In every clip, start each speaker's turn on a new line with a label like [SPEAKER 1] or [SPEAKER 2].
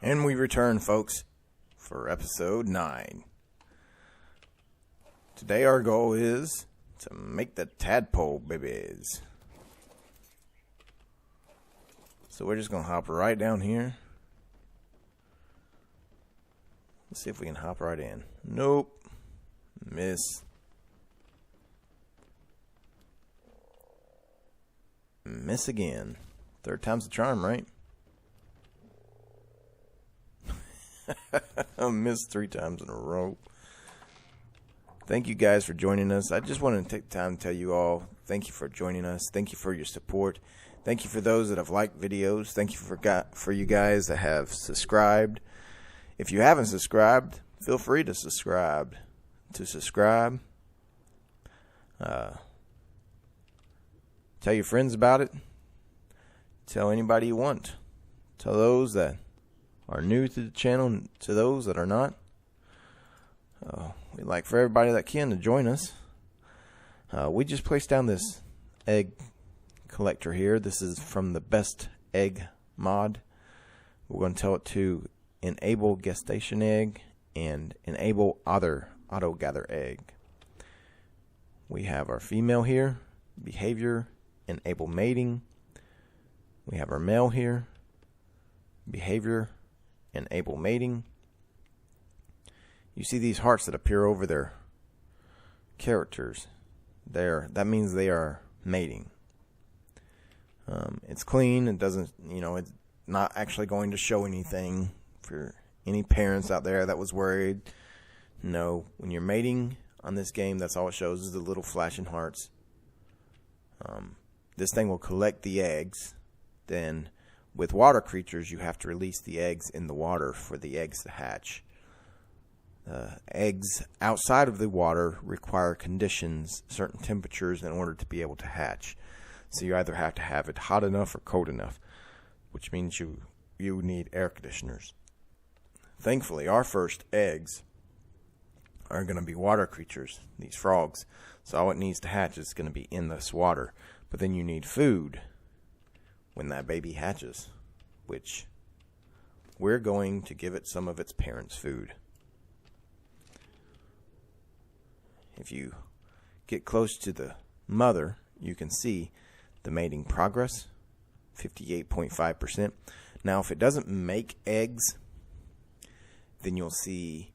[SPEAKER 1] And we return, folks, for episode 9. Today our goal is to make the tadpole babies. So we're just going to hop right down here. Let's see if we can hop right in. Nope. Miss. Miss again. Third time's the charm, right? I missed 3 times in a row. Thank you guys for joining us. I just wanted to take time to tell you all, thank you for joining us. Thank you for your support. Thank you for those that have liked videos. Thank you for you guys that have subscribed. If you haven't subscribed, feel free to subscribe. Tell your friends about it. Tell anybody you want. Tell those that are new to the channel, to those that are not. We'd like for everybody that can to join us. We just placed down this egg collector here. This is from the Best Egg mod. We're going to tell it to enable gestation egg and enable auto gather egg. We have our female here, behavior, enable mating. We have our male here, behavior, enable mating. You see these hearts that appear over their characters. That means they are mating. It's clean. It doesn't, it's not actually going to show anything for any parents out there that was worried. No, when you're mating on this game, that's all it shows is the little flashing hearts. This thing will collect the eggs. Then with water creatures, you have to release the eggs in the water for the eggs to hatch. Eggs outside of the water require conditions, certain temperatures, in order to be able to hatch. So you either have to have it hot enough or cold enough, which means you need air conditioners. Thankfully, our first eggs are going to be water creatures, these frogs. So all it needs to hatch is going to be in this water. But then you need food when that baby hatches, which we're going to give it some of its parents' food. If you get close to the mother, you can see the mating progress, 58.5%. Now, if it doesn't make eggs, then you'll see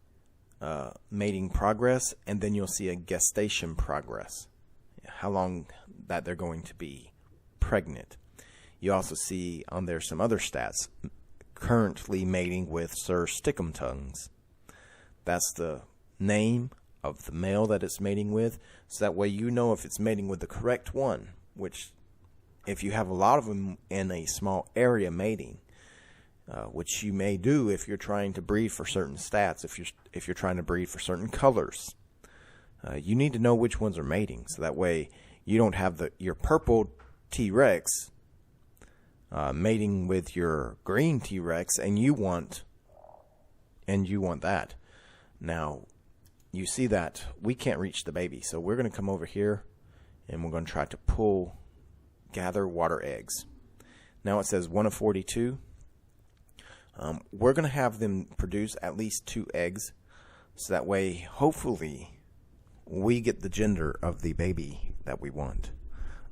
[SPEAKER 1] mating progress, and then you'll see a gestation progress, how long that they're going to be pregnant. You also see on there some other stats, currently mating with Sir Stick'em-tongues. That's the name of the male that it's mating with, so that way you know if it's mating with the correct one, which if you have a lot of them in a small area mating, which you may do if you're trying to breed for certain stats, if you're trying to breed for certain colors, you need to know which ones are mating, so that way you don't have your purple T-Rex mating with your green T-Rex, and you want that. Now, you see that we can't reach the baby, so we're going to come over here and we're going to try to gather water eggs. Now it says 1 of 42. We're going to have them produce at least 2 eggs, so that way hopefully we get the gender of the baby that we want.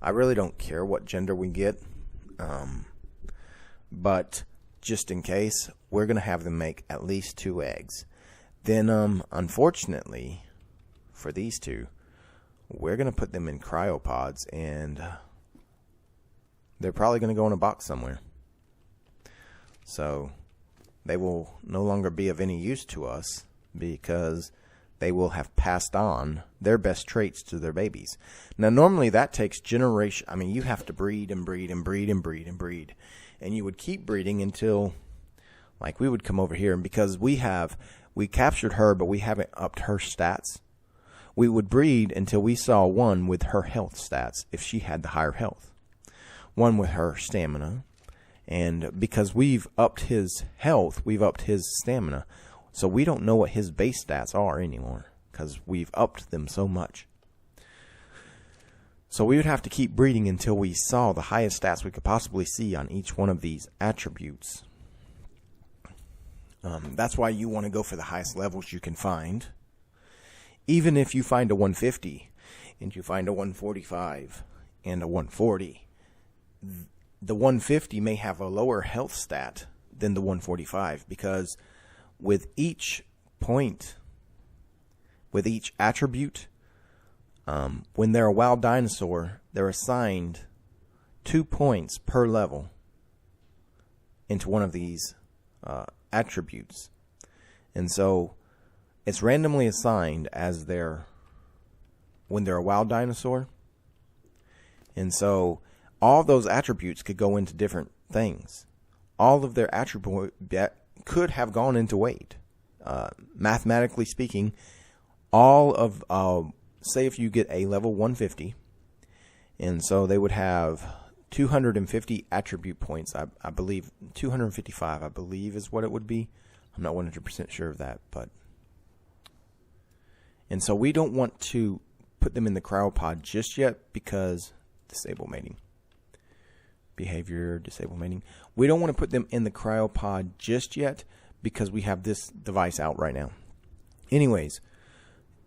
[SPEAKER 1] I really don't care what gender we get, but just in case, we're going to have them make at least 2 eggs. Then, unfortunately, for these 2, we're going to put them in cryopods, and they're probably going to go in a box somewhere. So, they will no longer be of any use to us, because they will have passed on their best traits to their babies. Now, normally that takes generation. I mean, you have to breed and breed and breed and breed and breed. And you would keep breeding until, like, we would come over here, and because we captured her, but we haven't upped her stats, we would breed until we saw one with her health stats, if she had the higher health, one with her stamina, and because we've upped his health, we've upped his stamina, so we don't know what his base stats are anymore, because we've upped them so much. So we would have to keep breeding until we saw the highest stats we could possibly see on each one of these attributes. That's why you want to go for the highest levels you can find. Even if you find a 150 and you find a 145 and a 140, the 150 may have a lower health stat than the 145, because with each point, with each attribute, when they're a wild dinosaur, they're assigned 2 points per level into one of these attributes. And so it's randomly assigned as when they're a wild dinosaur. And so all those attributes could go into different things. All of their attributes could have gone into weight. Mathematically speaking, all of, say if you get a level 150, and so they would have 250 attribute points. I believe 255, I believe, is what it would be. I'm not 100% sure of that, but. And so we don't want to put them in the cryopod just yet because disable mating. Behavior, disable mating. We don't want to put them in the cryopod just yet because we have this device out right now. Anyways,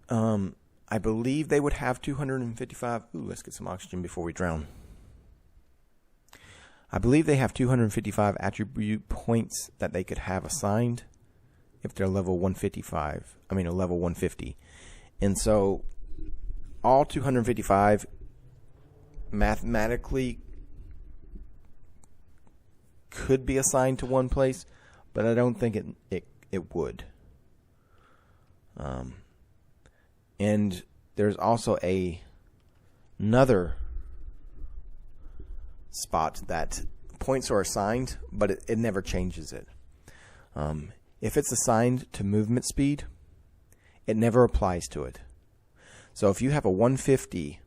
[SPEAKER 1] I believe they would have 255. Ooh, let's get some oxygen before we drown. I believe they have 255 attribute points that they could have assigned if they're level 155. I mean, a level 150. And so all 255 mathematically could be assigned to one place, but I don't think it would. And there's also another spot that points are assigned, but it never changes it. If it's assigned to movement speed, it never applies to it. So if you have a 150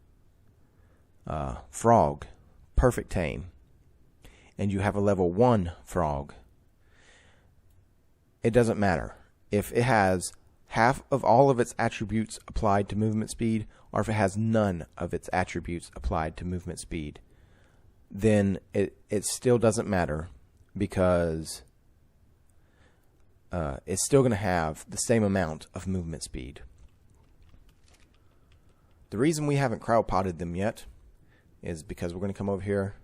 [SPEAKER 1] frog, perfect tame, and you have a level 1 frog, it doesn't matter. If it has half of all of its attributes applied to movement speed, or if it has none of its attributes applied to movement speed, then it still doesn't matter, because it's still going to have the same amount of movement speed. The reason we haven't cryopotted them yet is because we're going to come over here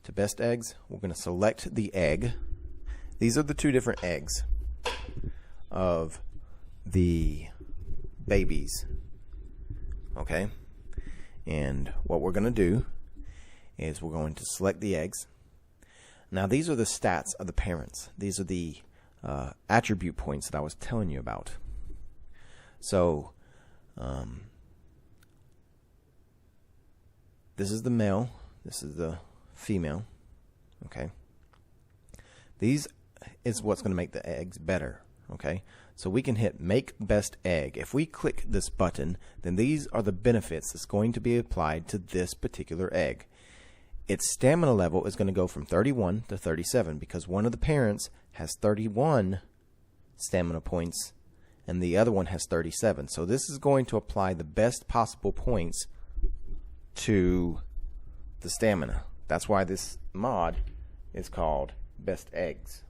[SPEAKER 1] to best eggs. We're going to select the egg. These are the 2 different eggs of the babies. Okay? And what we're going to do is we're going to select the eggs. Now these are the stats of the parents. These are the attribute points that I was telling you about. So this is the male, this is the female. Okay, these is what's going to make the eggs better. Okay, so we can hit make best egg. If we click this button, then these are the benefits that's going to be applied to this particular egg. Its stamina level is going to go from 31 to 37 because one of the parents has 31 stamina points and the other one has 37. So this is going to apply the best possible points to the stamina. That's why this mod is called Best Eggs,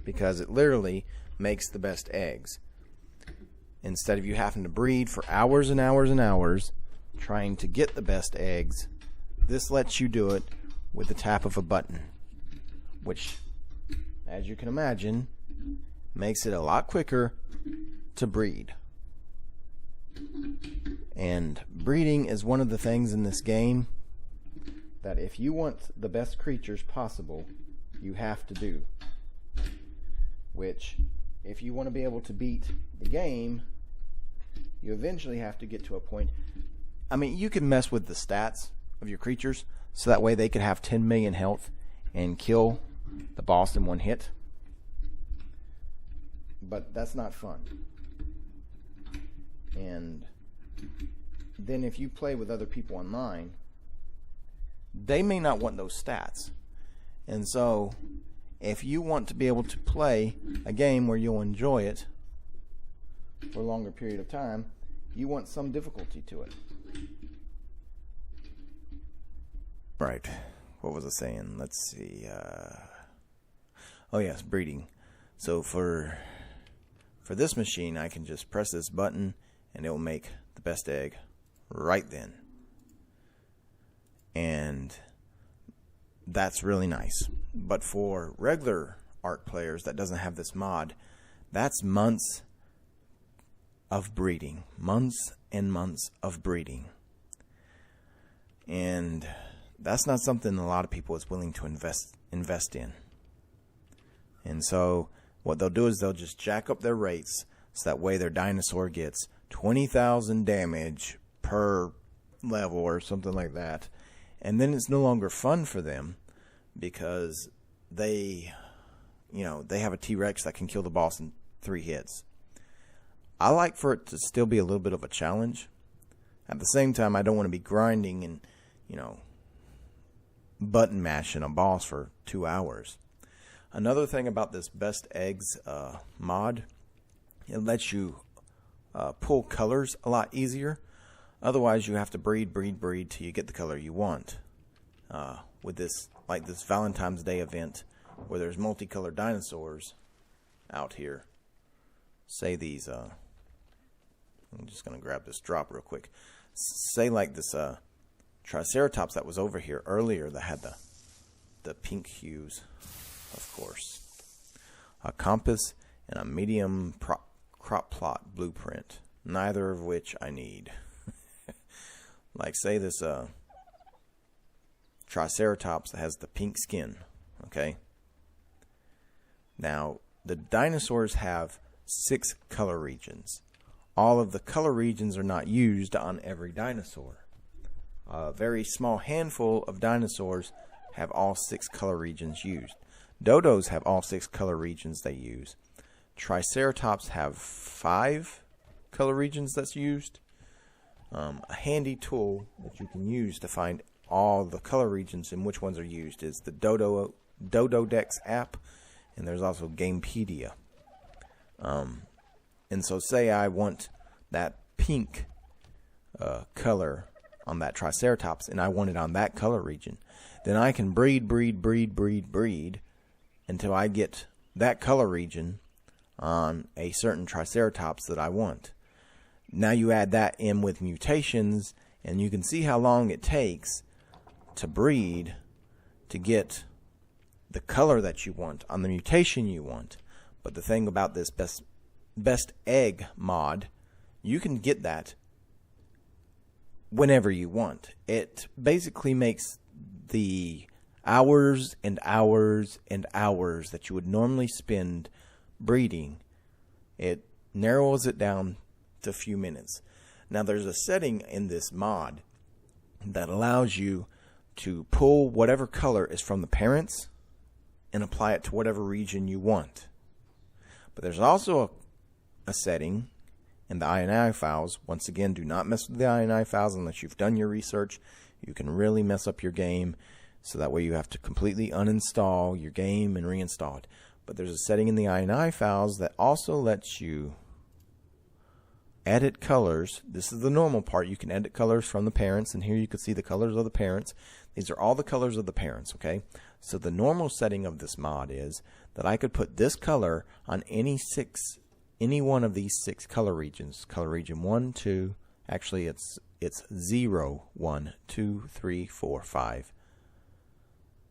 [SPEAKER 1] because it literally makes the best eggs. Instead of you having to breed for hours and hours and hours trying to get the best eggs, this lets you do it with the tap of a button, which, as you can imagine, makes it a lot quicker to breed. And breeding is one of the things in this game that if you want the best creatures possible, you have to do. Which, if you want to be able to beat the game, you eventually have to get to a point. I mean, you can mess with the stats of your creatures so that way they could have 10 million health and kill the boss in one hit. But that's not fun. And then if you play with other people online, they may not want those stats. And so if you want to be able to play a game where you'll enjoy it for a longer period of time, you want some difficulty to it. Right. What was I saying? Let's see. Oh yes, breeding. So for this machine, I can just press this button and it will make the best egg right then. And that's really nice. But for regular Ark players that doesn't have this mod, that's months of breeding. Months and months of breeding. And that's not something a lot of people is willing to invest in. And so what they'll do is they'll just jack up their rates so that way their dinosaur gets 20,000 damage per level or something like that. And then it's no longer fun for them because they have a T-Rex that can kill the boss in 3 hits. I like for it to still be a little bit of a challenge. At the same time, I don't want to be grinding and, button mashing a boss for 2 hours. Another thing about this Best Eggs mod, it lets you pull colors a lot easier. Otherwise, you have to breed till you get the color you want. With this, like this Valentine's Day event, where there's multicolored dinosaurs out here. Say these, I'm just going to grab this drop real quick. Say like this Triceratops that was over here earlier that had the pink hues, of course. A compass and a medium crop plot blueprint, neither of which I need. Like say this Triceratops that has the pink skin, okay? Now, the dinosaurs have 6 color regions. All of the color regions are not used on every dinosaur. A very small handful of dinosaurs have all 6 color regions used. Dodos have all 6 color regions they use. Triceratops have 5 color regions that's used. A handy tool that you can use to find all the color regions and which ones are used is the Dododex app, and there's also Gamepedia. And so say I want that pink color on that Triceratops and I want it on that color region, then I can breed until I get that color region on a certain Triceratops that I want. Now you add that in with mutations and you can see how long it takes to breed to get the color that you want on the mutation you want. But the thing about this best egg mod, you can get that whenever you want. It basically makes the hours and hours and hours that you would normally spend breeding, it narrows it down to a few minutes. Now there's a setting in this mod that allows you to pull whatever color is from the parents and apply it to whatever region you want. But there's also a setting in the INI files. Once again, do not mess with the INI files unless you've done your research. You can really mess up your game, so that way you have to completely uninstall your game and reinstall it. But there's a setting in the INI files that also lets you edit colors. This is the normal part. You can edit colors from the parents, and here you can see the colors of the parents. These are all the colors of the parents, okay? So the normal setting of this mod is that I could put this color on any one of these 6 color regions. Color region 1, 2, actually it's 0, 1, 2, 3, 4, 5.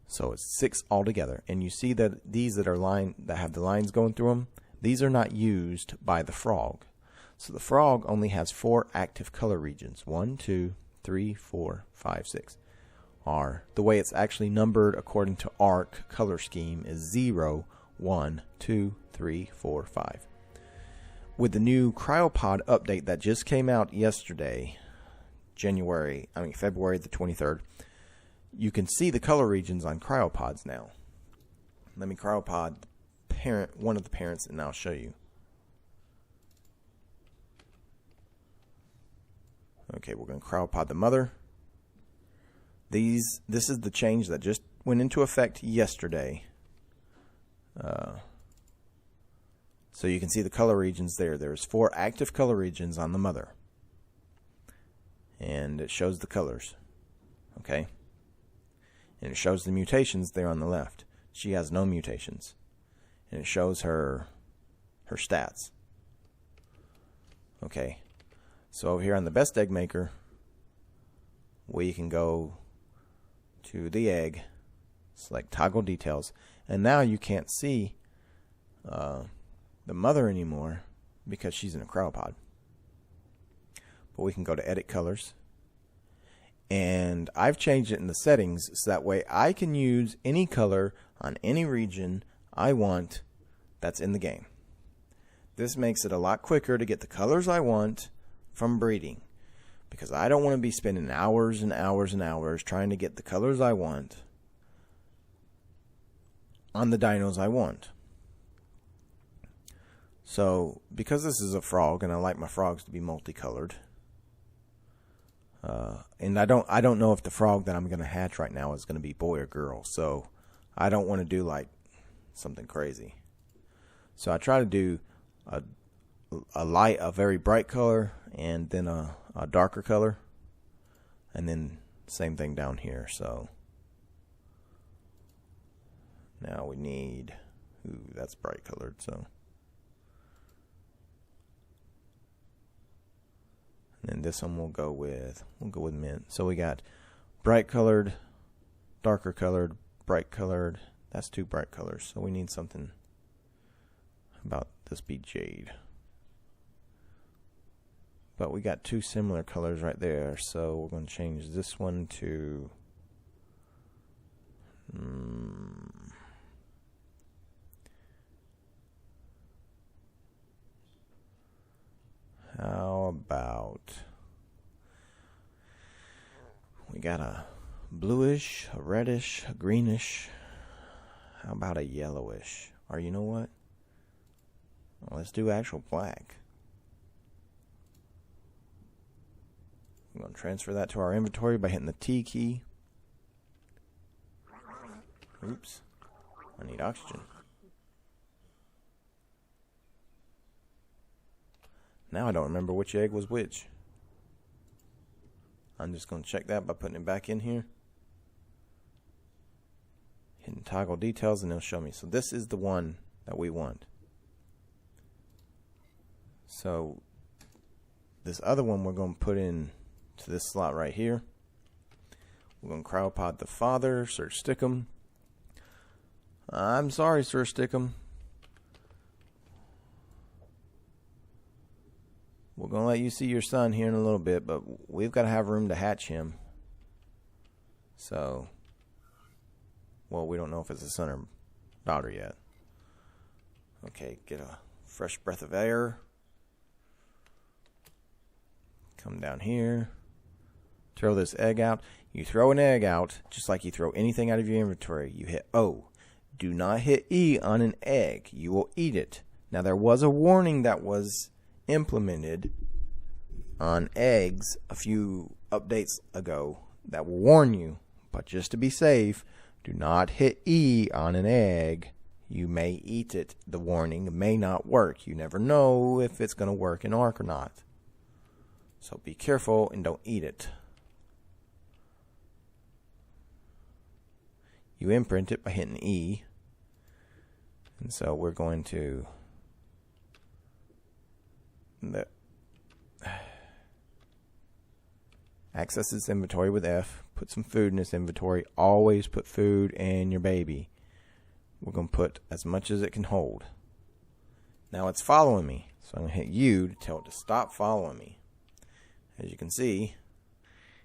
[SPEAKER 1] So it's 6 altogether. And you see that these that have the lines going through them, these are not used by the frog. So the frog only has 4 active color regions. 1, 2, 3, 4, 5, 6. The way it's actually numbered according to Ark color scheme is 0, 1, 2, 3, 4, 5. With the new Cryopod update that just came out yesterday, February the 23rd, you can see the color regions on Cryopods now. Let me Cryopod one of the parents and I'll show you. Okay, we're going to Cryopod the mother. This is the change that just went into effect yesterday. So you can see the color regions there. There's 4 active color regions on the mother. And it shows the colors. Okay? And it shows the mutations there on the left. She has no mutations. and it shows her stats. Okay, so over here on the best egg maker, we can go to the egg, select toggle details, and now you can't see the mother anymore because she's in a cryopod. But we can go to edit colors, and I've changed it in the settings so that way I can use any color on any region I want that's in the game. This makes it a lot quicker to get the colors I want from breeding, because I don't want to be spending hours and hours and hours trying to get the colors I want on the dinos I want. So, because this is a frog, and I like my frogs to be multicolored, and I don't know if the frog that I'm going to hatch right now is going to be boy or girl, so I don't want to do like something crazy. So I try to do a very bright color, and then a darker color, and then same thing down here. So now we need, ooh, that's bright colored, so. And then this one we'll go with mint. So we got bright colored, darker colored, bright colored. That's two bright colors. So we need something about this be jade. But we got two similar colors right there. So we're going to change this one to how about, we got a bluish, a reddish, a greenish. How about a yellowish? Or you know what? Well, let's do actual black. I'm going to transfer that to our inventory by hitting the T key. Oops. I need oxygen. Now I don't remember which egg was which. I'm just going to check that by putting it back in here. Hitting toggle details, and it'll show me. So this is the one that we want. So this other one we're going to put in to this slot right here. We're going to cryopod the father, Sir Stickum. I'm sorry, Sir Stickum. We're going to let you see your son here in a little bit, but we've got to have room to hatch him. So, well, we don't know if it's a son or daughter yet. Okay, get a fresh breath of air. Come down here. Throw this egg out. You throw an egg out just like you throw anything out of your inventory. You hit O. Do not hit E on an egg. You will eat it. Now, there was a warning that was implemented on eggs a few updates ago that will warn you, but just to be safe, do not hit E on an egg. You may eat it. The warning may not work. You never know if it's going to work in Ark or not. So be careful and don't eat it. You imprint it by hitting E. And so we're going to access this inventory with F. Put some food in this inventory. Always put food in your baby. We're going to put as much as it can hold. Now it's following me. So I'm going to hit U to tell it to stop following me. As you can see,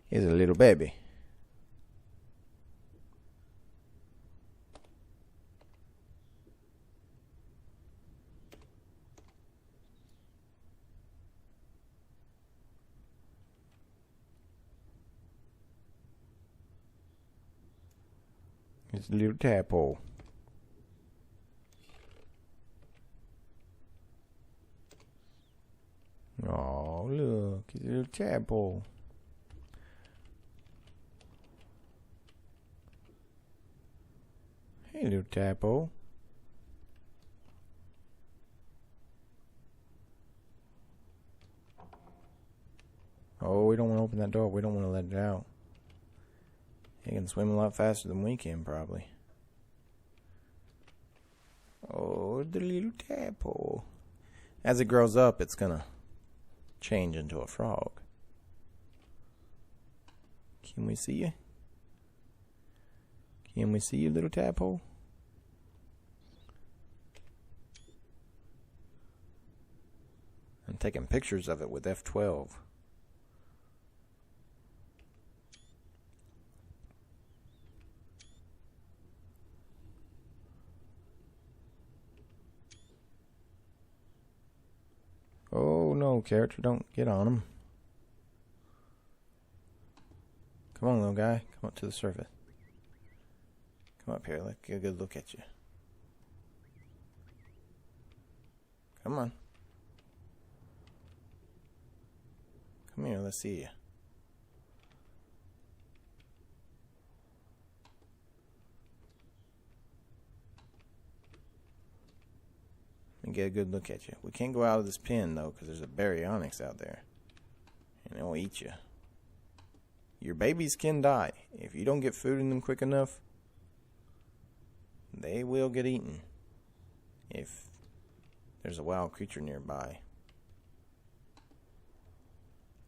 [SPEAKER 1] here's a little baby. It's a little tadpole. Oh, look, it's a little tadpole. Hey, little tadpole. Oh, we don't want to open that door. We don't want to let it out. He can swim a lot faster than we can, probably. Oh, the little tadpole. As it grows up, it's gonna change into a frog. Can we see you? Can we see you, little tadpole? I'm taking pictures of it with F12. Oh no, character, don't get on him. Come on, little guy. Come up to the surface. Come up here. Let's get a good look at you. Come on. Come here, let's see you. Let me get a good look at you. We can't go out of this pen, though, because there's a baryonyx out there. And it'll eat you. Your babies can die. If you don't get food in them quick enough, they will get eaten. If there's a wild creature nearby.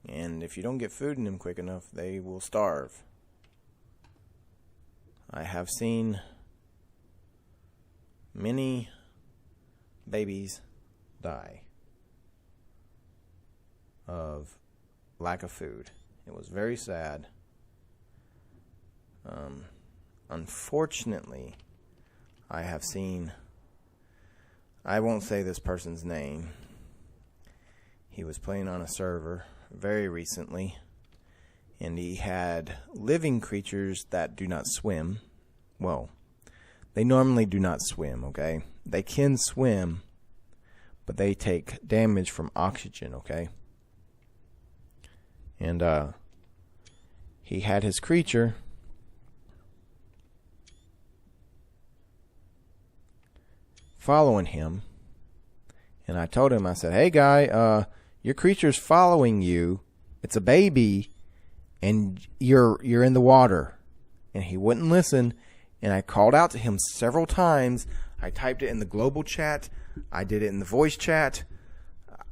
[SPEAKER 1] And if you don't get food in them quick enough, they will starve. I have seen many babies die of lack of food. It was very sad. Unfortunately, I have seen, I won't say this person's name. He was playing on a server very recently, and he had living creatures that do not swim. Well, they normally do not swim, okay? They can swim, but they take damage from oxygen, okay? And he had his creature following him, and I told him, I said, hey guy, your creature's following you. It's a baby, and you're in the water. And he wouldn't listen, and I called out to him several times. I typed it in the global chat. I did it in the voice chat.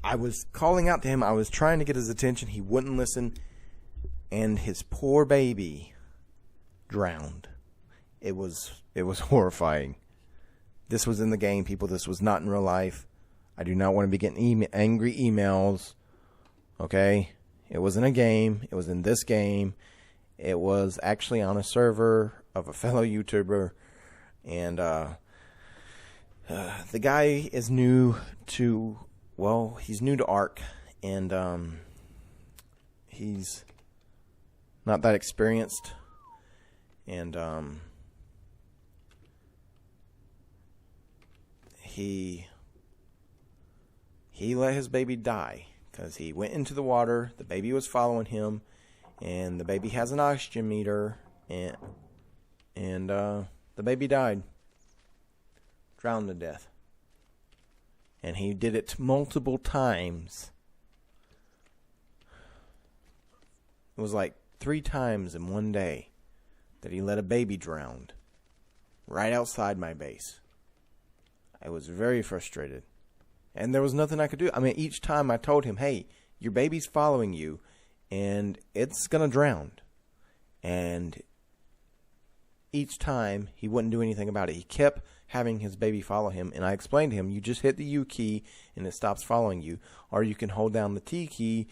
[SPEAKER 1] I was calling out to him. I was trying to get his attention. He wouldn't listen, and his poor baby drowned. It was horrifying. This was in the game, people. This was not in real life. I do not want to be getting angry emails. Okay? It wasn't a game. It was in this game. It was actually on a server of a fellow YouTuber. And the guy is new to, well, he's new to Ark. And he's not that experienced. And he let his baby die because he went into the water. The baby was following him, and the baby has an oxygen meter, and the baby died, drowned to death. And he did it multiple times. It was like 3 times in one day that he let a baby drown right outside my base. I was very frustrated. And there was nothing I could do. I mean, each time I told him, hey, your baby's following you, and it's going to drown. And each time, he wouldn't do anything about it. He kept having his baby follow him, and I explained to him, you just hit the U key, and it stops following you. Or you can hold down the T key,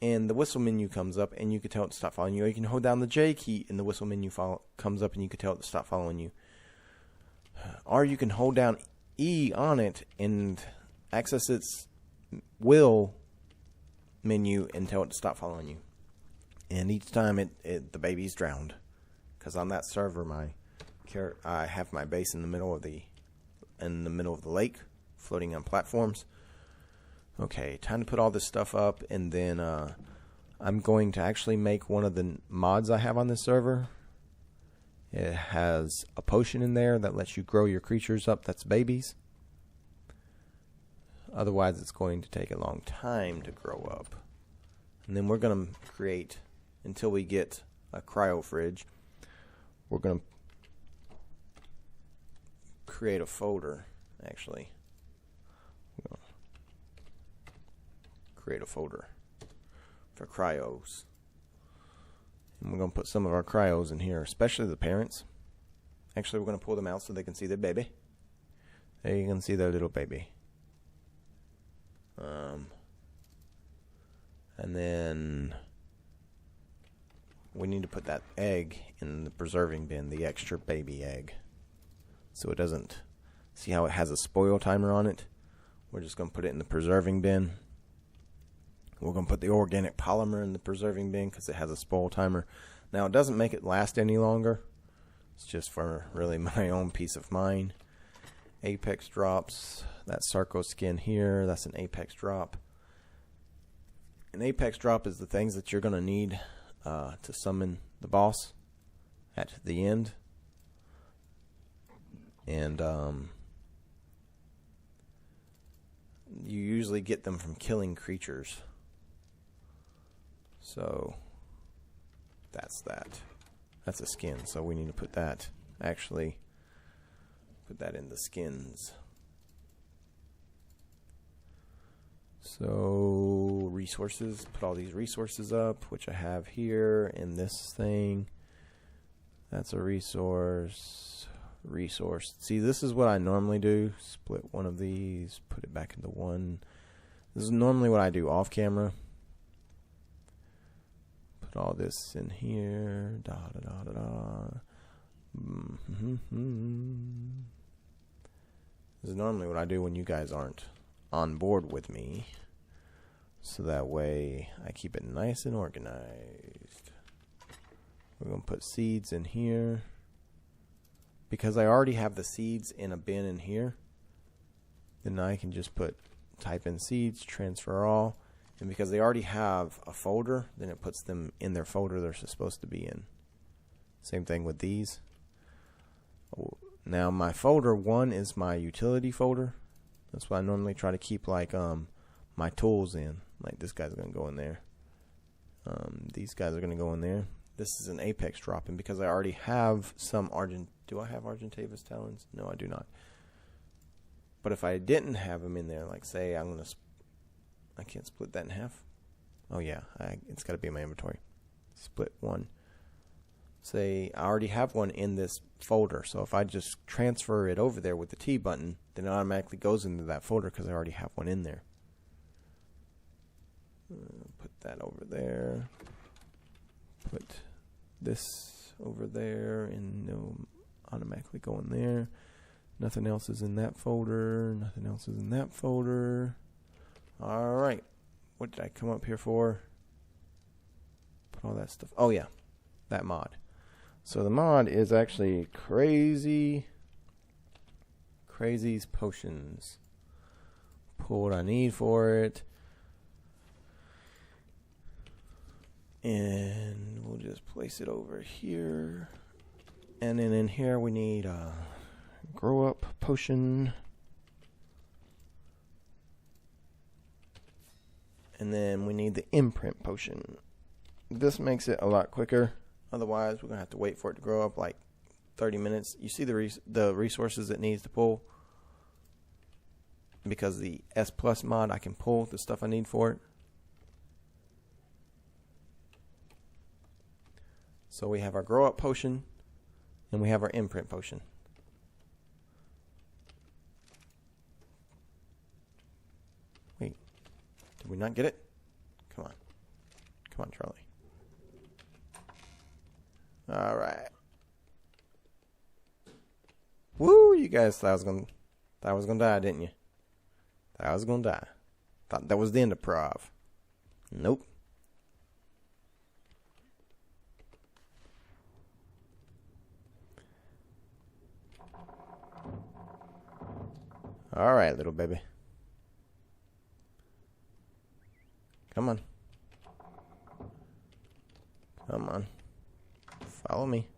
[SPEAKER 1] and the whistle menu comes up, and you can tell it to stop following you. Or you can hold down the J key, and the whistle menu comes up, and you can tell it to stop following you. Or you can hold down E on it, and access its will menu and tell it to stop following you. And each time the baby's drowned. Because on that server, I have my base in the middle of the lake, floating on platforms. Okay, time to put all this stuff up, and then I'm going to actually make one of the mods I have on this server. It has a potion in there that lets you grow your creatures up. That's babies. Otherwise, it's going to take a long time to grow up. And then we're going to create, until we get a cryo fridge, we're going to create a folder actually. Create a folder for cryos. And we're going to put some of our cryos in here, especially the parents. Actually, we're going to pull them out so they can see their baby. There you can see their little baby. And then we need to put that egg in the preserving bin, the extra baby egg. So it doesn't, see how it has a spoil timer on it? We're just going to put it in the preserving bin. We're going to put the organic polymer in the preserving bin because it has a spoil timer. Now, it doesn't make it last any longer. It's just for really my own peace of mind. Apex drops. That Sarco skin here, that's an apex drop. An apex drop is the things that you're going to need to summon the boss at the end. And you usually get them from killing creatures. So that's that. That's a skin, so we need to put that, actually, put that in the skins. So resources, put all these resources up, which I have here in this thing. That's a resource. See, this is what I normally do. Split one of these, put it back into one. This is normally what I do off camera. Put all this in here. This is normally what I do when you guys aren't on board with me. So that way I keep it nice and organized. We're going to put seeds in here. Because I already have the seeds in a bin in here, then I can just type in seeds, transfer all. And because they already have a folder, then it puts them in their folder they're supposed to be in. Same thing with these. Now my folder 1 is my utility folder. That's what I normally try to keep like my tools in. Like this guy's going to go in there. These guys are going to go in there. This is an apex drop, and because I already have some do I have Argentavis talons? No, I do not. But if I didn't have them in there, like say I can't split that in half. Oh yeah, it's got to be in my inventory. Split one. Say I already have one in this folder, so if I just transfer it over there with the T button, then it automatically goes into that folder because I already have one in there. Put that over there. Put this over there, and it'll automatically go in there. Nothing else is in that folder. Nothing else is in that folder. All right. What did I come up here for? Put all that stuff. Oh, yeah. That mod. So the mod is actually Crazy's Potions. Pull what I need for it. And we'll just place it over here. And then in here we need a Grow Up Potion. And then we need the Imprint Potion. This makes it a lot quicker. Otherwise, we're going to have to wait for it to grow up like 30 minutes. You see the resources it needs to pull. Because the S Plus mod, I can pull the stuff I need for it. So we have our Grow Up Potion, and we have our Imprint Potion. Wait, did we not get it? Come on. Come on, Charlie. All right. Woo, you guys thought I was gonna die, didn't you? Thought I was gonna die. Thought that was the end of Prov. Nope. All right, little baby. Come on. Come on. Follow me.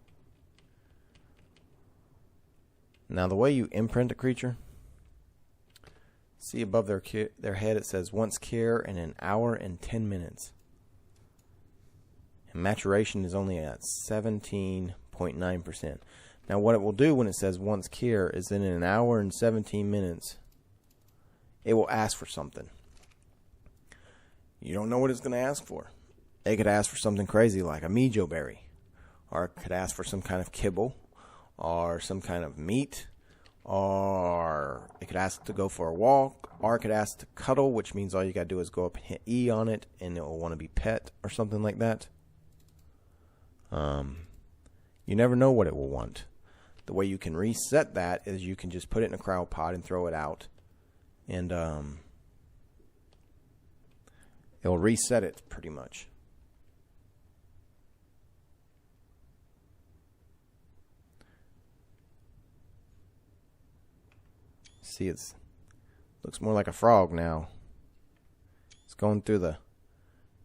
[SPEAKER 1] Now, the way you imprint a creature, see above their head it says once care in an hour and 10 minutes. And maturation is only at 17.9%. Now what it will do when it says once cure is in an hour and 17 minutes, it will ask for something. You don't know what it's going to ask for. It could ask for something crazy like a mejo berry, or it could ask for some kind of kibble, or some kind of meat, or it could ask to go for a walk, or it could ask to cuddle, which means all you got to do is go up and hit E on it, and it will want to be pet, or something like that. You never know what it will want. The way you can reset that is you can just put it in a cryo pod and throw it out, and it'll reset it pretty much. See, it looks more like a frog now. It's going through the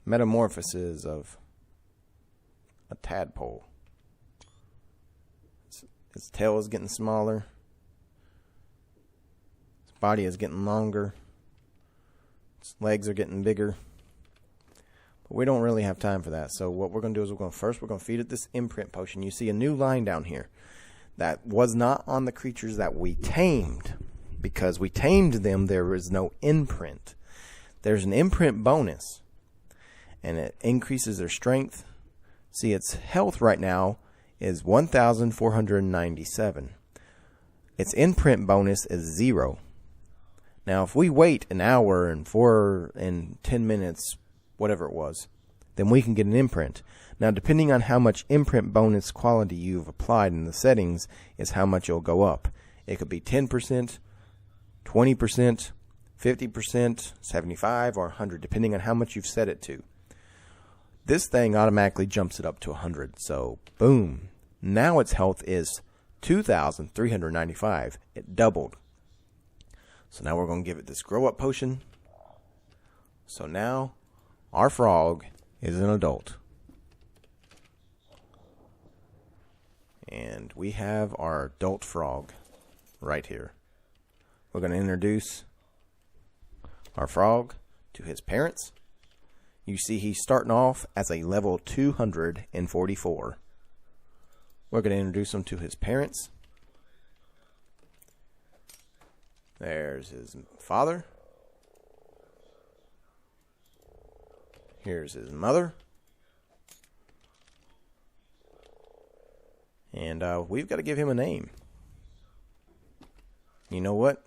[SPEAKER 1] metamorphosis of a tadpole. Its tail is getting smaller. Its body is getting longer. Its legs are getting bigger. But we don't really have time for that. So what we're going to do is we're going to feed it this imprint potion. You see a new line down here that was not on the creatures that we tamed. Because we tamed them, there is no imprint. There's an imprint bonus. And it increases their strength. See, its health right now is 1,497. Its imprint bonus is 0. Now, if we wait an hour and 10 minutes, whatever it was, then we can get an imprint. Now, depending on how much imprint bonus quality you've applied in the settings is how much it'll go up. It could be 10%, 20%, 50%, 75, or 100, depending on how much you've set it to. This thing automatically jumps it up to 100. So, boom. Now its health is 2,395. It doubled. So now we're going to give it this grow up potion. So now our frog is an adult. And we have our adult frog right here. We're going to introduce our frog to his parents. You see he's starting off as a level 244. We're going to introduce him to his parents. There's his father. Here's his mother. And we've got to give him a name. You know what?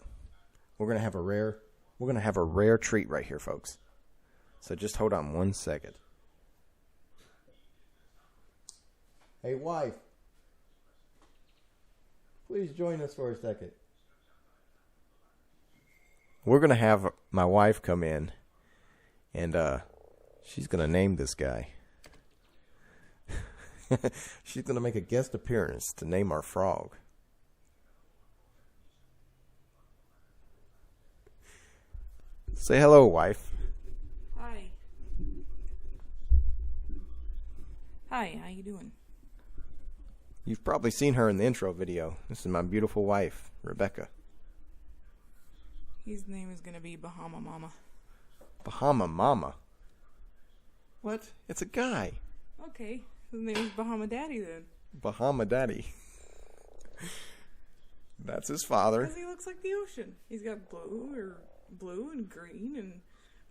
[SPEAKER 1] We're going to have a rare treat right here, folks. So just hold on 1 second. Hey, wife. Please join us for a second. We're going to have my wife come in, and she's going to name this guy. She's going to make a guest appearance to name our frog. Say hello, wife.
[SPEAKER 2] Hi, how you doing?
[SPEAKER 1] You've probably seen her in the intro video. This is my beautiful wife, Rebecca.
[SPEAKER 2] His name is going to be Bahama Mama.
[SPEAKER 1] Bahama Mama? What? It's a guy.
[SPEAKER 2] Okay, his name is Bahama Daddy then.
[SPEAKER 1] Bahama Daddy. That's his father.
[SPEAKER 2] Because he looks like the ocean. He's got blue and green and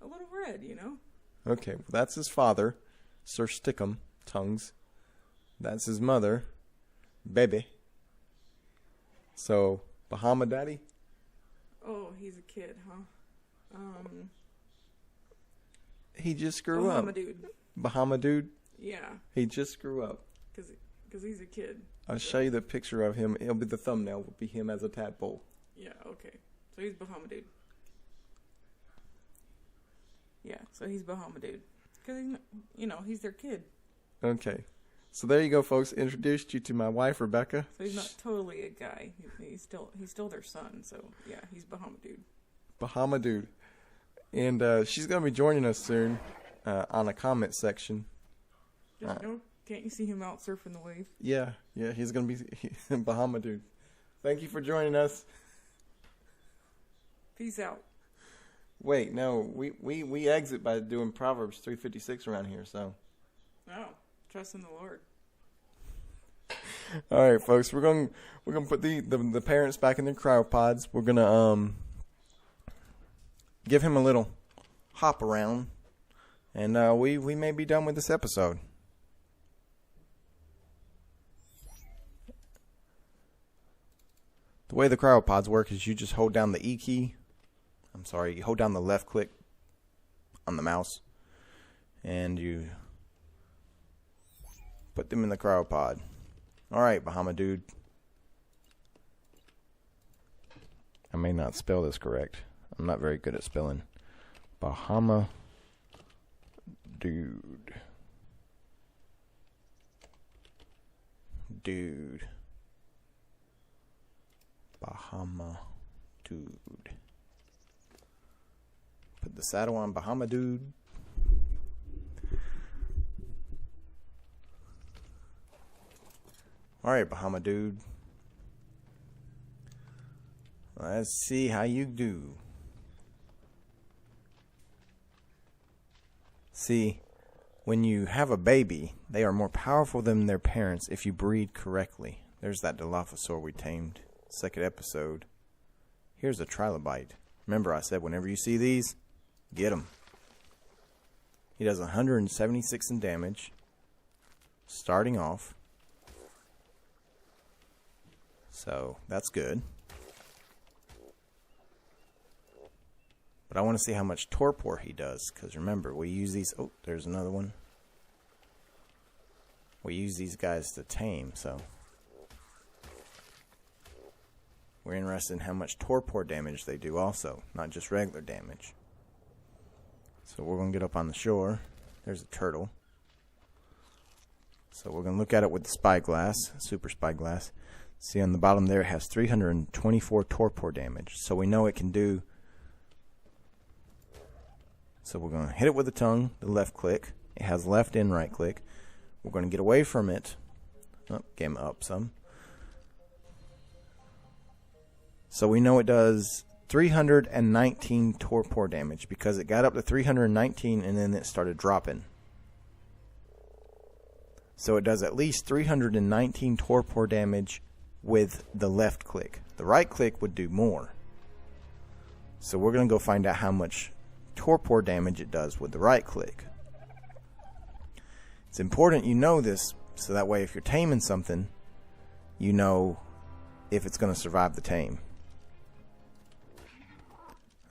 [SPEAKER 2] a little red, you know?
[SPEAKER 1] Okay, well, that's his father, Sir Stickum Tongues. That's his mother, Baby. So, Bahama Daddy?
[SPEAKER 2] Oh, he's a kid, huh?
[SPEAKER 1] He just grew
[SPEAKER 2] Bahama
[SPEAKER 1] up.
[SPEAKER 2] Dude.
[SPEAKER 1] Bahama Dude?
[SPEAKER 2] Yeah.
[SPEAKER 1] He just grew up.
[SPEAKER 2] Because he's a kid.
[SPEAKER 1] I'll show you the picture of him. It'll be the thumbnail. Will be him as a tadpole.
[SPEAKER 2] Yeah, okay. So he's Bahama Dude. Yeah, so he's Bahama Dude. Because, he's their kid.
[SPEAKER 1] Okay. So there you go, folks. Introduced you to my wife, Rebecca.
[SPEAKER 2] So he's not totally a guy. He's still their son. So yeah, he's Bahama Dude.
[SPEAKER 1] Bahama Dude. And she's going to be joining us soon on a comment section.
[SPEAKER 2] Can't you see him out surfing the wave?
[SPEAKER 1] Yeah, he's going to be Bahama Dude. Thank you for joining us.
[SPEAKER 2] Peace out.
[SPEAKER 1] Wait, no, we exit by doing Proverbs 3:56 around here, so.
[SPEAKER 2] Oh, trust in the Lord.
[SPEAKER 1] All right, folks, we're gonna put the parents back in their cryopods. We're gonna give him a little hop around, and we may be done with this episode. The way the cryopods work is you just hold down the E key. You hold down the left click on the mouse, and you put them in the cryopod. All right, Bahama dude. I may not spell this correct. I'm not very good at spelling. Bahama dude. Dude. Bahama dude. Put the saddle on Bahama dude. Alright, Bahama dude. Let's see how you do. See, when you have a baby, they are more powerful than their parents if you breed correctly. There's that Dilophosaur we tamed. Second episode. Here's a Trilobite. Remember I said whenever you see these, get him. He does 176 in damage. Starting off. So, that's good. But I want to see how much torpor he does. Because remember, we use these... Oh, there's another one. We use these guys to tame, so... We're interested in how much torpor damage they do also. Not just regular damage. So we're going to get up on the shore. There's a turtle. So we're going to look at it with the spyglass. Super spyglass. See on the bottom there it has 324 torpor damage. So we know it can do... So we're going to hit it with the tongue, the left click. It has left and right click. We're going to get away from it. Oh, game up some. So we know it does 319 torpor damage because it got up to 319 and then it started dropping. So it does at least 319 torpor damage with the left click. The right click would do more. So we're going to go find out how much torpor damage it does with the right click. It's important you know this so that way if you're taming something, you know if it's going to survive the tame.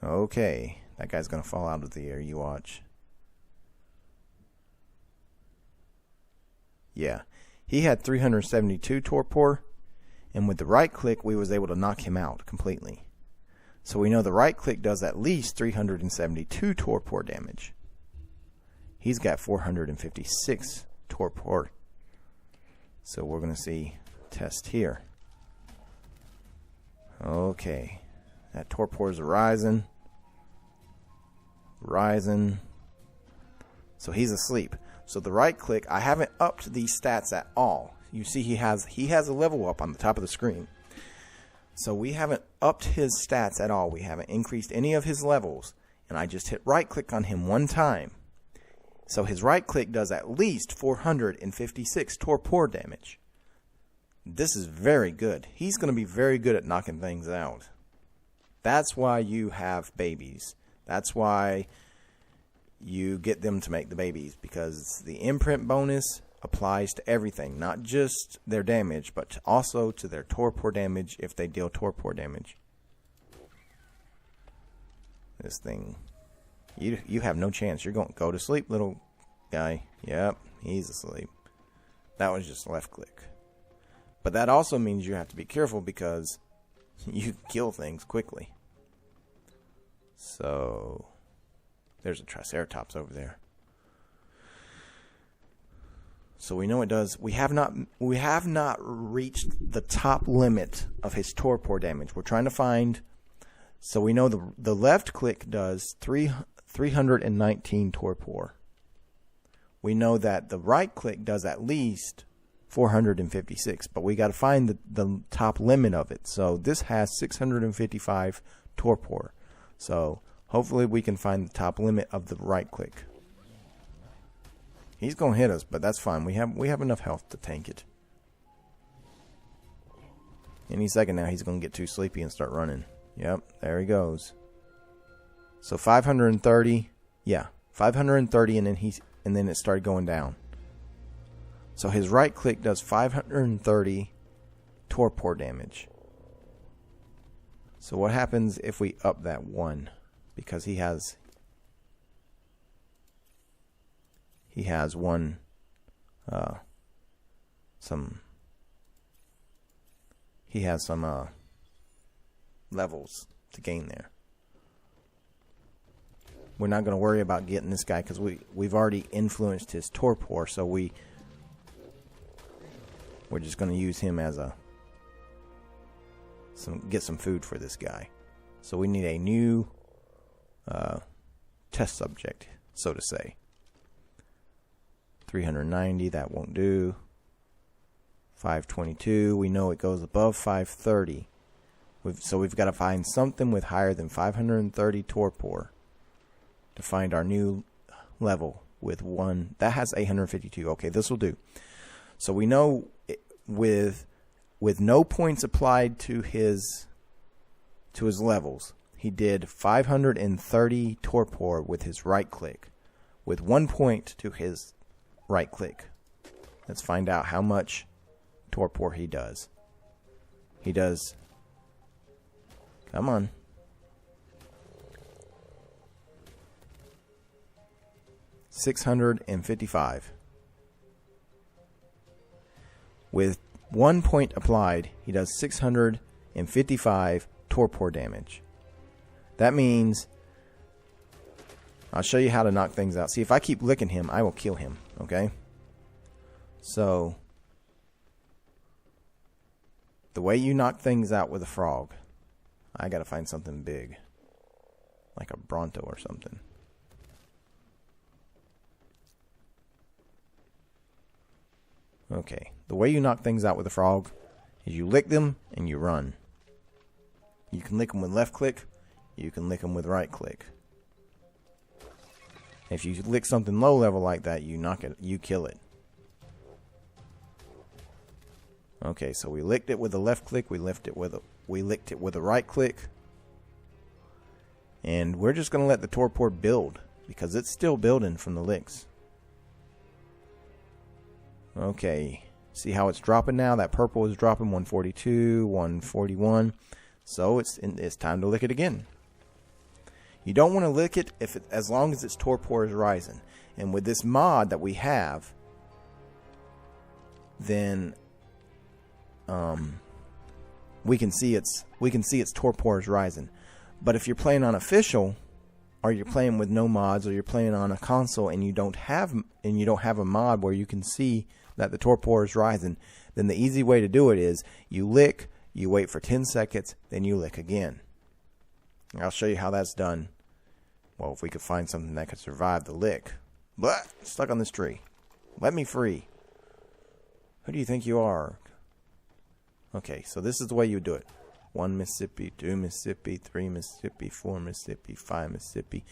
[SPEAKER 1] Okay, that guy's going to fall out of the air, you watch. Yeah, he had 372 torpor, and with the right click we was able to knock him out completely. So we know the right click does at least 372 torpor damage. He's got 456 torpor. So we're going to see test here. Okay. That torpor is rising. Rising. So he's asleep. So the right click, I haven't upped these stats at all. You see he has a level up on the top of the screen. So we haven't upped his stats at all. We haven't increased any of his levels. And I just hit right click on him one time. So his right click does at least 456 torpor damage. This is very good. He's going to be very good at knocking things out. That's why you have babies. That's why you get them to make the babies. Because the imprint bonus applies to everything. Not just their damage, but also to their torpor damage if they deal torpor damage. This thing... You have no chance. You're going to go to sleep, little guy. Yep, he's asleep. That was just left click. But that also means you have to be careful because you kill things quickly. So, there's a Triceratops over there. So we know it does. We have not reached the top limit of his torpor damage. We're trying to find. So we know the left click does 319 torpor. We know that the right click does at least 456, but we got to find the top limit of it. So this has 655 torpor. So hopefully we can find the top limit of the right click. He's going to hit us, but that's fine. We have enough health to tank it. Any second now, he's going to get too sleepy and start running. Yep, there he goes. So 530, yeah, 530, and then it started going down. So his right click does 530 torpor damage. So what happens if we up that 1? Because he has one some levels to gain there. We're not going to worry about getting this guy because we've already influenced his torpor, so we're just going to use him as get some food for this guy. So we need a new test subject, so to say. 390, that won't do. 522, we know it goes above 530. So we've got to find something with higher than 530 torpor to find our new level with 1. That has 852. Okay, this will do. So we know with no points applied to his levels, he did 530 torpor with his right click, with 1 point to his right click. Let's find out how much torpor he does. He does, come on, 655. With 1 point applied, he does 655 torpor damage. That means, I'll show you how to knock things out. See, if I keep licking him, I will kill him, okay? So, the way you knock things out with a frog, I gotta find something big, like a Bronto or something. Okay, the way you knock things out with a frog is you lick them and you run. You can lick them with left click, you can lick them with right click. If you lick something low level like that, you knock it, you kill it. Okay, so we licked it with a left click, we licked it with a right click. And we're just going to let the torpor build because it's still building from the licks. Okay, see how it's dropping now? That purple is dropping 142, 141. So it's time to lick it again. You don't want to lick it as long as its torpor is rising. And with this mod that we have, then we can see its torpor is rising. But if you're playing on official, or you're playing with no mods, or you're playing on a console and you don't have a mod where you can see that the torpor is rising, then the easy way to do it is you lick, you wait for 10 seconds, then you lick again. I'll show you how that's done. Well, if we could find something that could survive the lick. Blah! Stuck on this tree. Let me free. Who do you think you are? Okay, so this is the way you do it. 1 Mississippi, 2 Mississippi, 3 Mississippi, 4 Mississippi, 5 Mississippi,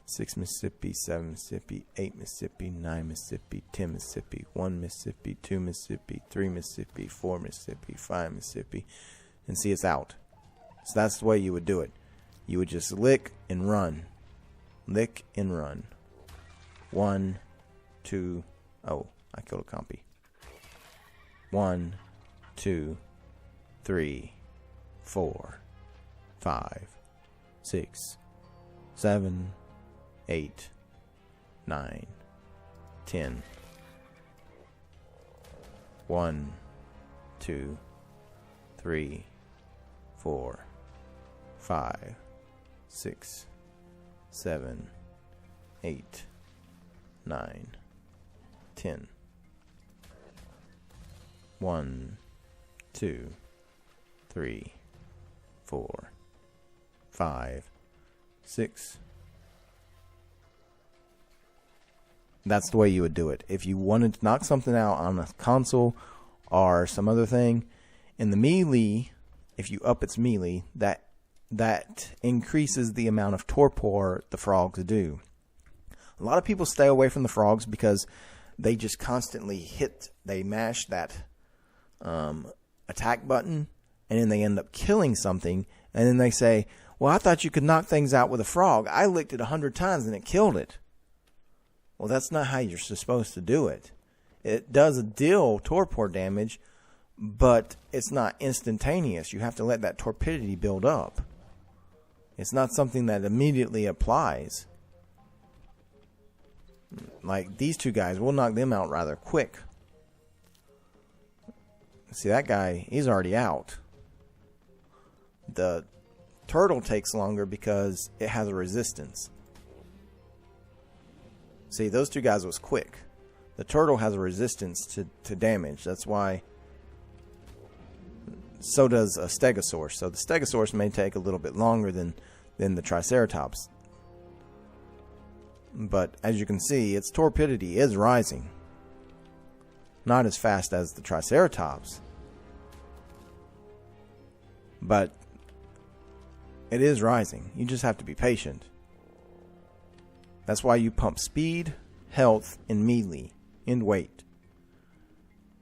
[SPEAKER 1] 6 Mississippi, 7 Mississippi, 8 Mississippi, 9 Mississippi, 10 Mississippi, 1 Mississippi, 2 Mississippi, 3 Mississippi, 4 Mississippi, 5 Mississippi, and see it's out. So that's the way you would do it. You would just lick and run. Lick and run. 1, 2, oh, I killed a compy. 1, 2, 3, 4, 5, 6, 7, 8, 9, 10. 1, 2, 3, 4, 5, 6, 7, 8, 9, 10. 1, 2, 3, 4, 5, 6. That's the way you would do it. If you wanted to knock something out on a console or some other thing, in the melee, if you up its melee, that increases the amount of torpor the frogs do. A lot of people stay away from the frogs because they just constantly mash that attack button, and then they end up killing something, and then they say, well, I thought you could knock things out with a frog. I licked it 100 times and it killed it. Well, that's not how you're supposed to do it. It does deal torpor damage, but it's not instantaneous. You have to let that torpidity build up. It's not something that immediately applies. Like these two guys, we'll knock them out rather quick. See, that guy, he's already out. The turtle takes longer because it has a resistance. See, those two guys was quick. The turtle has a resistance to damage. That's why. So does a Stegosaurus. So the Stegosaurus may take a little bit longer than the Triceratops. But as you can see, its torpidity is rising. Not as fast as the Triceratops. But it is rising. You just have to be patient. That's why you pump speed, health, and melee, and weight.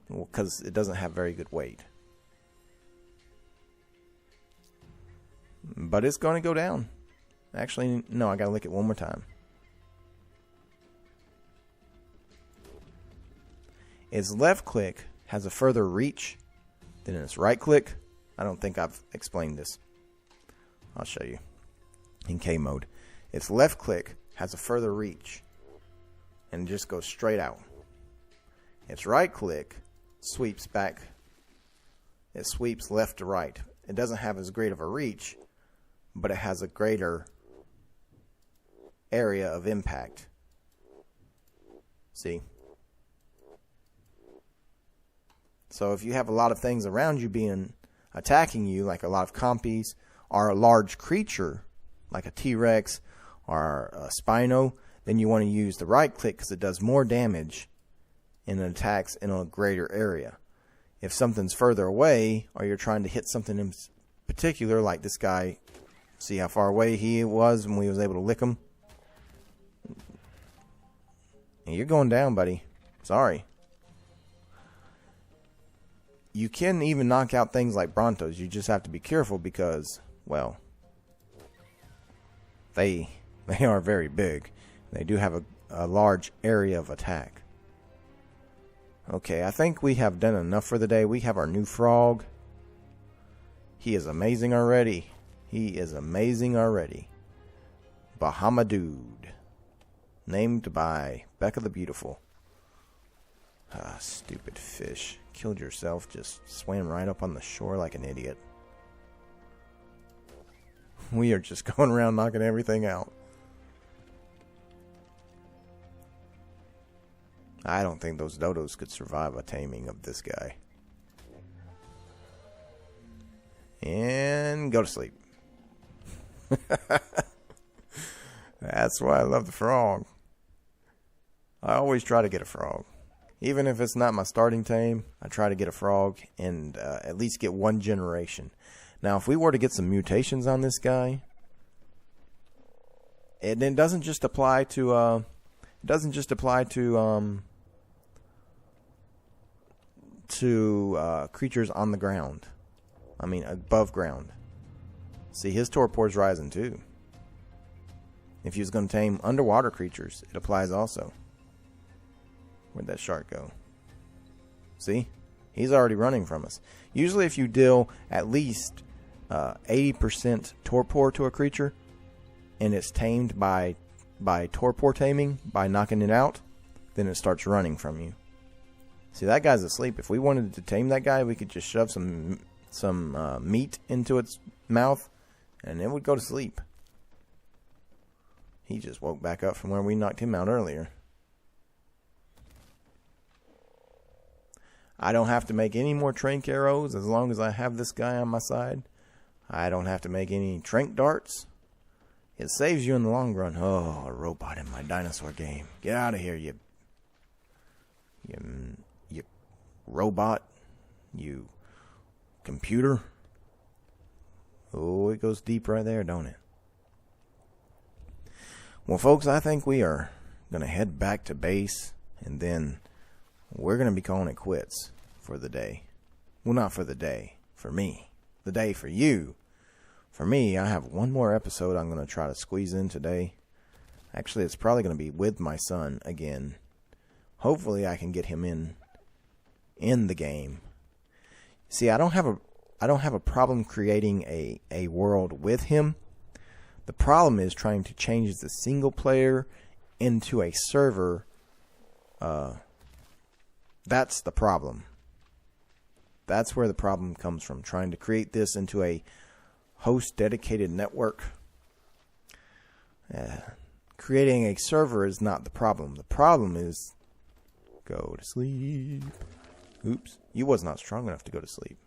[SPEAKER 1] Well, because it doesn't have very good weight. But it's going to go down. Actually, no, I got to lick it one more time. Its left click has a further reach than its right click. I don't think I've explained this. I'll show you. In K mode, its left click has a further reach and just goes straight out. Its right click sweeps back. It sweeps left to right. It doesn't have as great of a reach, but it has a greater area of impact. See? So if you have a lot of things around you attacking you, like a lot of compies, or a large creature, like a T-Rex or a Spino, then you want to use the right click because it does more damage and it attacks in a greater area. If something's further away, or you're trying to hit something in particular, like this guy, see how far away he was when we was able to lick him? And you're going down, buddy. Sorry. You can even knock out things like Brontos. You just have to be careful because, well, they are very big. They do have a large area of attack. Okay, I think we have done enough for the day. We have our new frog. He is amazing already. He is amazing already. Bahama Dude. Named by Becca the Beautiful. Ah, stupid fish. Killed yourself. Just swam right up on the shore like an idiot. We are just going around knocking everything out. I don't think those dodos could survive a taming of this guy. And go to sleep. That's why I love the frog. I always try to get a frog. Even if it's not my starting tame, I try to get a frog and at least get one generation. Now, if we were to get some mutations on this guy, and it doesn't just apply to creatures on the ground. I mean, above ground. See, his torpor's rising too. If he was going to tame underwater creatures, it applies also. Where'd that shark go? See? He's already running from us. Usually if you deal at least 80% torpor to a creature, and it's tamed by torpor taming, by knocking it out, then it starts running from you. See, that guy's asleep. If we wanted to tame that guy, we could just shove some meat into its mouth, and it would go to sleep. He just woke back up from where we knocked him out earlier. I don't have to make any more trank arrows as long as I have this guy on my side. I don't have to make any trank darts. It saves you in the long run. Oh, a robot in my dinosaur game. Get out of here, you robot. You computer. Oh, it goes deep right there, don't it? Well, folks, I think we are going to head back to base, and then we're going to be calling it quits for the day. Well, not for the day. For me. the day for you. For me, I have one more episode I'm going to try to squeeze in today. Actually, it's probably going to be with my son again. Hopefully, I can get him in the game. See, I don't have a problem creating a world with him. The problem is trying to change the single player into a server. That's the problem. That's where the problem comes from. Trying to create this into a host dedicated network. Creating a server is not the problem. The problem is go to sleep. Oops, you was not strong enough to go to sleep.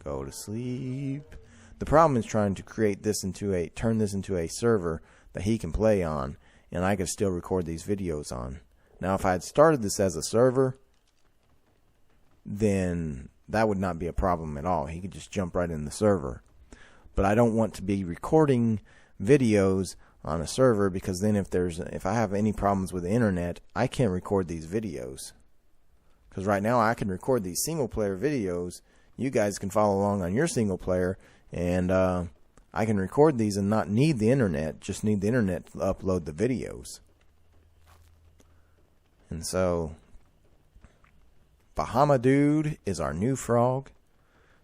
[SPEAKER 1] Go to sleep. The problem is trying to create this turn this into a server that he can play on, and I could still record these videos on. Now, if I had started this as a server, then that would not be a problem at all. He could just jump right in the server. But I don't want to be recording videos on a server, because then if I have any problems with the internet, I can't record these videos. Because right now I can record these single player videos. You guys can follow along on your single player, and I can record these and not need the internet, just need the internet to upload the videos. And so Bahama Dude is our new frog,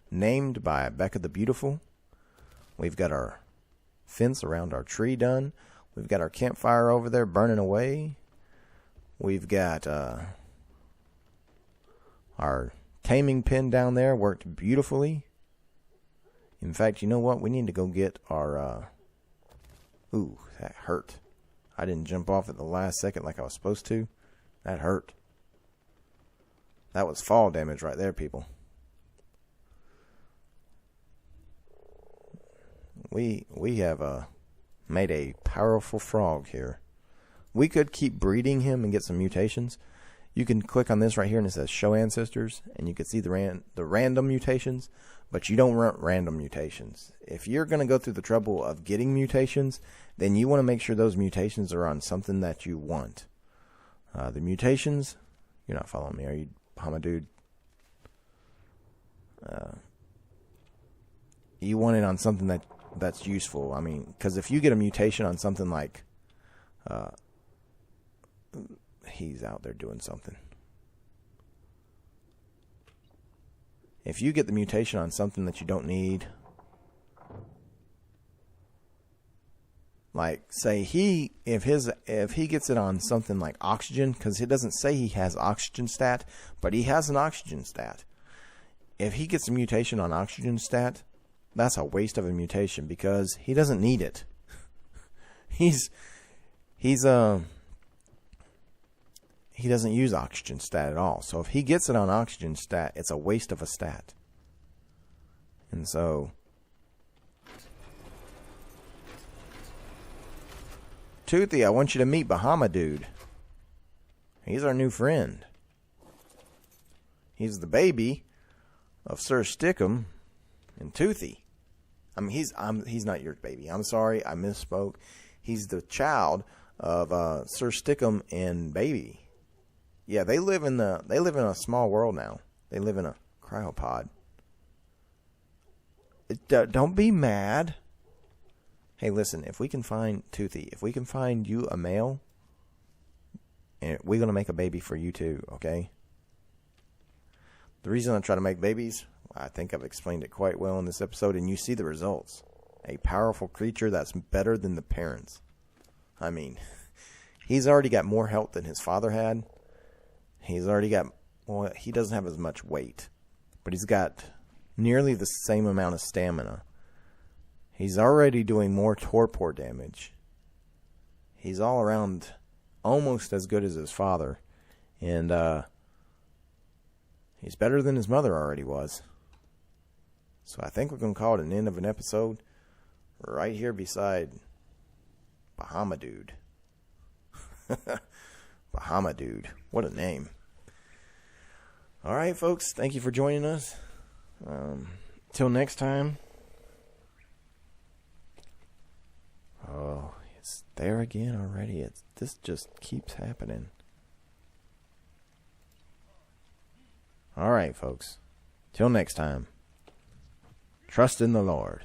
[SPEAKER 1] named by Becca the Beautiful. We've got our fence around our tree done. We've got our campfire over there burning away. We've got our taming pen down there, worked beautifully. In fact, you know what? We need to go get our... Ooh, that hurt. I didn't jump off at the last second like I was supposed to. That hurt. That was fall damage right there, people. We have made a powerful frog here. We could keep breeding him and get some mutations. You can click on this right here and it says Show Ancestors, and you can see the random mutations, but you don't want random mutations. If you're going to go through the trouble of getting mutations, then you want to make sure those mutations are on something that you want. The mutations, you're not following me, are you, Bahama Dude? You want it on something that's useful. I mean, because if you get a mutation on something like... he's out there doing something. If you get the mutation on something that you don't need, like say if he gets it on something like oxygen, because it doesn't say he has oxygen stat, but he has an oxygen stat. If he gets a mutation on oxygen stat, that's a waste of a mutation because he doesn't need it. He doesn't use oxygen stat at all. So if he gets it on oxygen stat, it's a waste of a stat. And so Toothy, I want you to meet Bahama Dude. He's our new friend. He's the baby of Sir Stickum and Toothy. I mean, he's not your baby. I'm sorry, I misspoke. He's the child of Sir Stickum and Baby. Yeah, they live in a small world now. They live in a cryopod. Don't be mad. Hey, listen, if we can find Toothy, if we can find you a male, and we're going to make a baby for you too, okay? The reason I try to make babies, I think I've explained it quite well in this episode, and you see the results. A powerful creature that's better than the parents. I mean, he's already got more health than his father had. He's already got, well, he doesn't have as much weight, but he's got nearly the same amount of stamina. He's already doing more torpor damage. He's all around almost as good as his father. And he's better than his mother already was. So I think we're going to call it an end of an episode right here beside Bahama Dude. Bahama Dude. What a name. All right, folks. Thank you for joining us. Till next time. Oh, it's there again already. This just keeps happening. All right, folks. Till next time. Trust in the Lord.